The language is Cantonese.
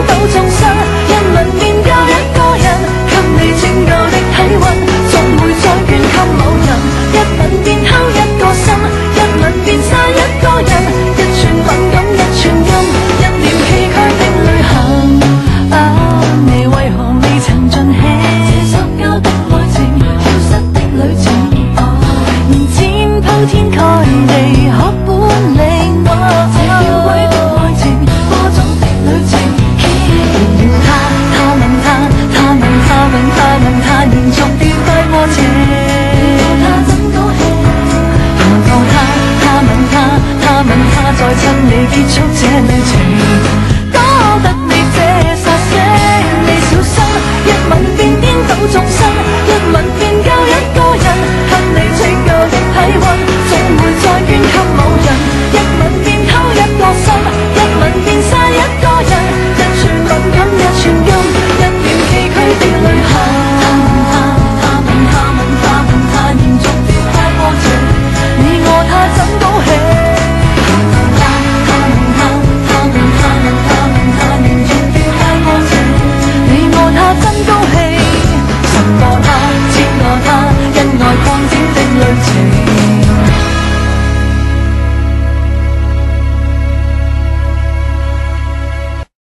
倒眾生，一吻便夠一個人，給你拯救的體溫，總會再捐給某人。一吻便偷一個心，一吻便殺一個人，一寸敏感一寸金，一臉崎嶇的旅行。啊，你為何未曾盡興？這塑膠的愛情，消失的旅程，延展鋪天蓋地，學本領。這飄忽的愛情，多種的旅程。聊他，他問他，他問他，問他問他，延續掉快過程。他怎高興？問過他，他問他，他問他，在趁你結束這旅程。多得你這殺聲，你小心，一吻便顛倒眾生，一吻便救一個人，給你拯救的體溫，總會再捐給某人。一吻便偷一個心，一吻便殺一個人，一寸敏感一寸金，一臉崎嶇的旅行。他問他，問他問他，延續掉快過程，你我他怎高興？他問他，他問他，問他問他，延續掉快過程，你我他真高興。神過他，切我他，因愛擴展的旅程。